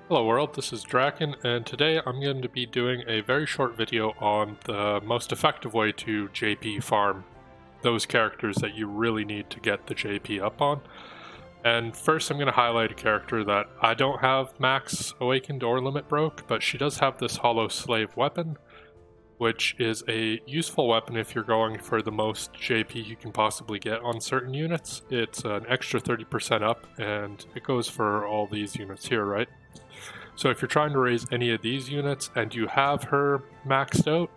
Hello world, this is Draken, and today I'm going to be doing a very short video on the most effective way to JP farm those characters that you really need to get the JP up on. And first I'm going to highlight a character that I don't have max awakened or limit broke, but she does have this hollow slave weapon, which is a useful weapon if you're going for the most JP you can possibly get on certain units. It's an extra 30% up, and it goes for all these units here, right? So if you're trying to raise any of these units and you have her maxed out,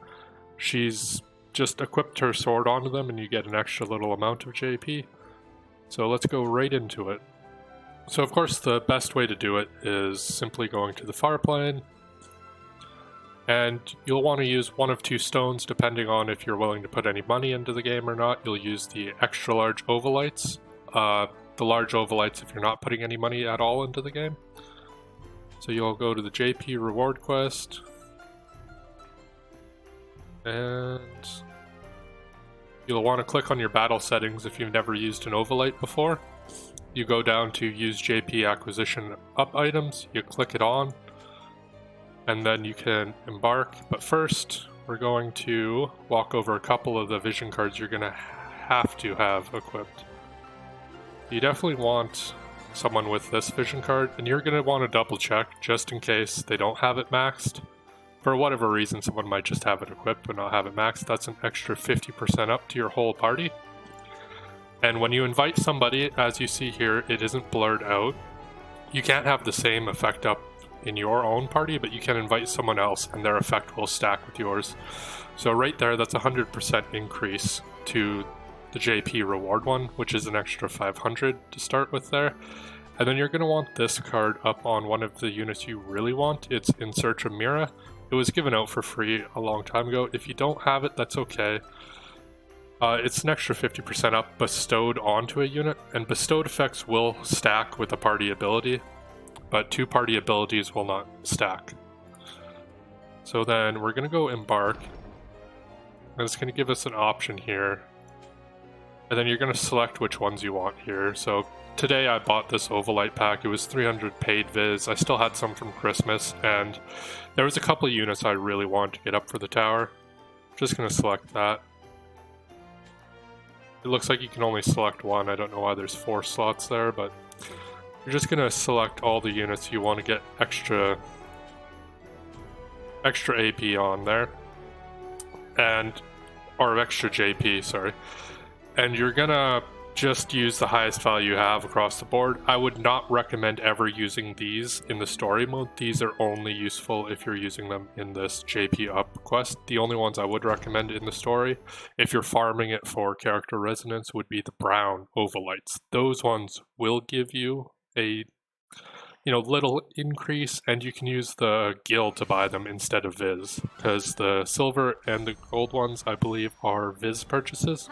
she's just equipped her sword onto them and you get an extra little amount of JP. So let's go right into it. So of course the best way to do it is simply going to the far plane, and you'll want to use one of two stones depending on if you're willing to put any money into the game or not. You'll use the extra large Ovalites, the large Ovalites if you're not putting any money at all into the game. So you'll go to the JP reward quest, and you'll want to click on your battle settings if you've never used an Ovalite before. You go down to use JP acquisition up items, you click it on, and then you can embark. But first, we're going to walk over a couple of the vision cards you're going to have equipped. You definitely want someone with this vision card, and you're going to want to double check just in case they don't have it maxed. For whatever reason, someone might just have it equipped but not have it maxed. That's an extra 50% up to your whole party. And when you invite somebody, as you see here, it isn't blurred out. You can't have the same effect up in your own party, but you can invite someone else and their effect will stack with yours. So right there, that's 100% increase to the JP reward one, which is an extra 500 to start with there. And then you're going to want this card up on one of the units you really want. It's In Search of Mira. It was given out for free a long time ago. If you don't have it, that's okay. It's an extra 50% up bestowed onto a unit, and bestowed effects will stack with a party ability, but two party abilities will not stack. So then we're going to go embark, and it's going to give us an option here. And then you're going to select which ones you want here. So today I bought this Ovalite pack. It was 300 paid viz. I still had some from Christmas, and there was a couple of units I really wanted to get up for the tower. Just going to select that. It looks like you can only select one. I don't know why there's 4 slots there, but you're just going to select all the units you want to get extra AP on there, or extra JP, sorry. And you're gonna just use the highest value you have across the board. I would not recommend ever using these in the story mode. These are only useful if you're using them in this JP up quest. The only ones I would recommend in the story, if you're farming it for character resonance, would be the brown Ovalites. Those ones will give you a little increase, and you can use the guild to buy them instead of Viz, because the silver and the gold ones, I believe, are Viz purchases.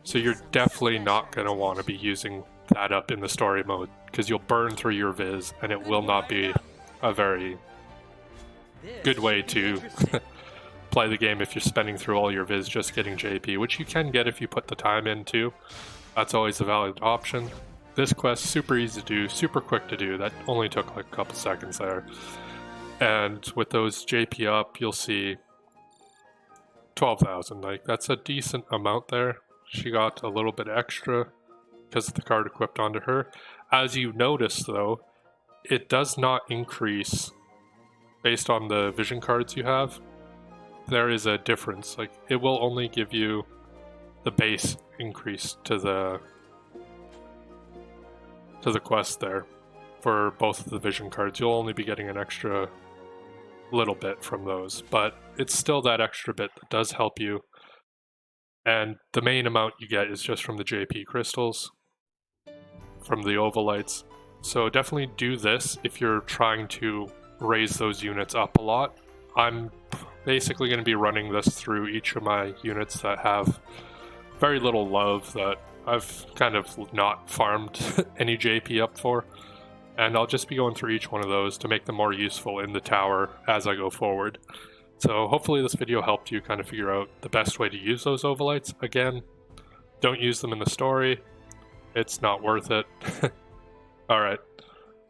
So you're definitely not going to want to be using that up in the story mode, because you'll burn through your Viz, and it will not be a very good way to play the game if you're spending through all your Viz just getting JP, which you can get if you put the time in too. That's always a valid option. This quest, super easy to do, super quick to do. That only took like a couple seconds there. And with those JP up, you'll see 12,000. Like, that's a decent amount there. She got a little bit extra because of the card equipped onto her. As you notice, though, it does not increase based on the vision cards you have. There is a difference. Like, it will only give you the base increase to the quest there for both of the vision cards. You'll only be getting an extra little bit from those, but it's still that extra bit that does help you. And the main amount you get is just from the JP crystals, from the Ovalites. So definitely do this if you're trying to raise those units up a lot. I'm basically going to be running this through each of my units that have very little love, that I've kind of not farmed any JP up for, and I'll just be going through each one of those to make them more useful in the tower as I go forward. So hopefully this video helped you kind of figure out the best way to use those Ovalites. Again, don't use them in the story. It's not worth it. Alright.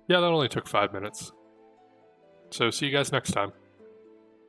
Yeah, that only took 5 minutes. So see you guys next time.